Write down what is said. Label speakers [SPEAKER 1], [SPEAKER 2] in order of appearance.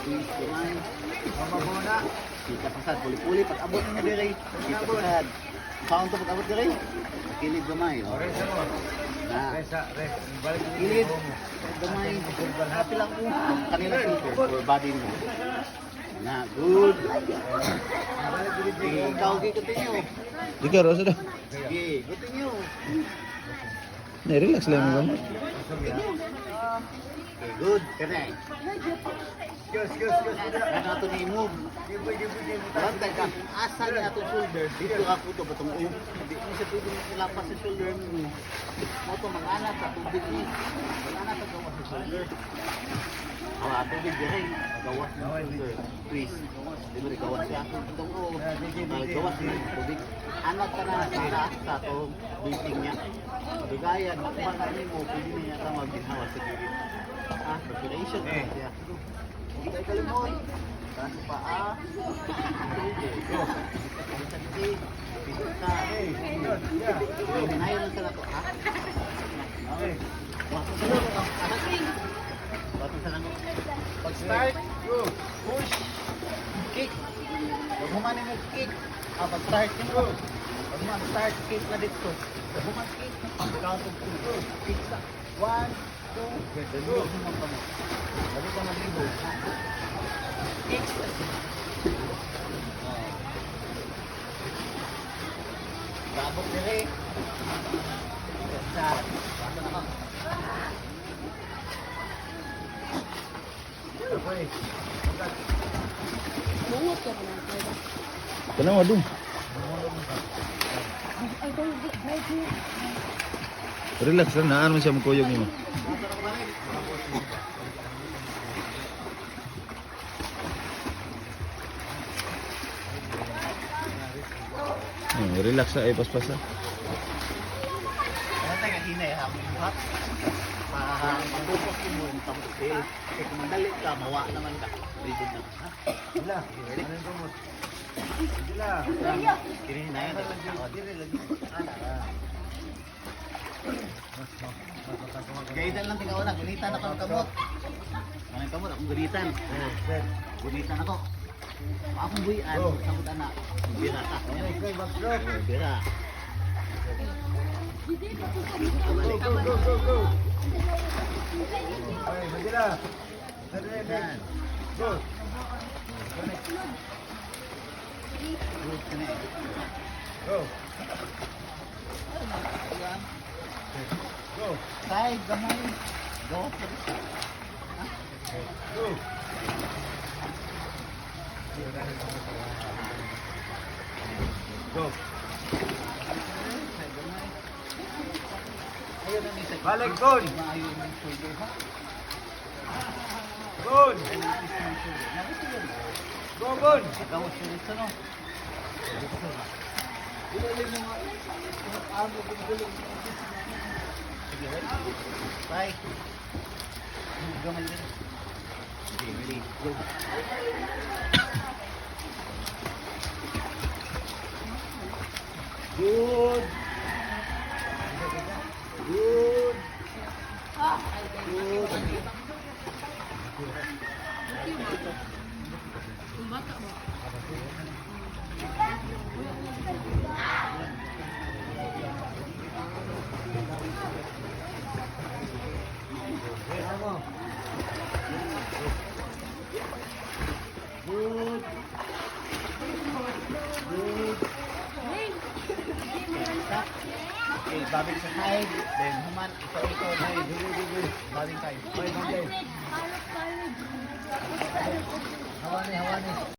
[SPEAKER 1] Please, kumay. Mamabona. Kita pasad, puli-puli. Pag-abot na dire. Kita pasad. Kaon to pag-abot dire. Kilid gamay.
[SPEAKER 2] Resa mo.
[SPEAKER 1] Na.
[SPEAKER 2] Resa. Balik
[SPEAKER 1] Kilid. Gamay. Happy lang po. Kanila super for body mo. Na, good. Sige, ikaw, continue.
[SPEAKER 3] Ikaw, Rosa daw.
[SPEAKER 1] Sige, continue.
[SPEAKER 3] Relax lang mo.
[SPEAKER 1] Okay, good. Correct. Ano ito ni move? Bantay ka. Asa na itong shoulder. Dito ka po ito. Batong uyo. Hindi mo siya pwede ilapas sa shoulder mo. Mo ito mag-anak sa tubig ni. Mag-anak sa gawas sa shoulder. Tubig din. Gawas sa shoulder. Please. Di ba rin gawas siya? Itong o. Gawas na tubig. Anak ka na sa itong breathing niya. Bigayan. Makapakanin mo. Pwede niya ito mag-ginawa sa gilid. Circulation. Hindi tayo kalimot. Taas pa Hinayo lang sa nato, ha? Watong sa nato. Pag-start, push, kick. Pag humanin mo, kick. Pag-start mo. Pag start, kick na dito. Pag humanin, kick. Count of 2. Kick sa 1, 2, 3. Lagi ka mag-libo. Kick. Babok dire. Sa bago na ka. Okay.
[SPEAKER 4] Bungot ka ba ng pwede?
[SPEAKER 3] Tanong mo dun.
[SPEAKER 4] Ay,
[SPEAKER 3] Relax lang. Naan mo siya magkuyog niyo. Relax sa paspas sa.
[SPEAKER 1] Ano tayo hinay ha? Pag-focus mo yung tampil. Kasi kung mandali ka, mawa naman ka. Ready na.
[SPEAKER 2] Sila. Ano yung tumot? Sila.
[SPEAKER 1] Kini hinayan na lang. Dire lagi. Gaitan lang tingnan na. Gunitan ako ng kamot. Anong kamot? Akong gunitan. Gunitan ako. Akong buyan. Sakot anak. Bira ka. Bira.
[SPEAKER 2] Go. Okay, magila. Go.
[SPEAKER 1] Good ka na eh.
[SPEAKER 2] Go. Go.
[SPEAKER 1] Side, gamay. Go.
[SPEAKER 2] Go. Go.
[SPEAKER 1] Ayun ang isa.
[SPEAKER 2] Balik, Gon.
[SPEAKER 1] Maayon ng shoulder ha.
[SPEAKER 2] Gon. Go, Gon.
[SPEAKER 1] Gawas yung isa no. Ilalim mo nga. Ano kung galing. Sige, ready? Bye. Gamay din. Okay, ready. Go. Good. Good. Good.
[SPEAKER 4] Bata ba?
[SPEAKER 1] Good. Good. Okay, babing sa side. Then human, ikaw. Babing tayo.
[SPEAKER 4] Alfred!
[SPEAKER 1] Hawani.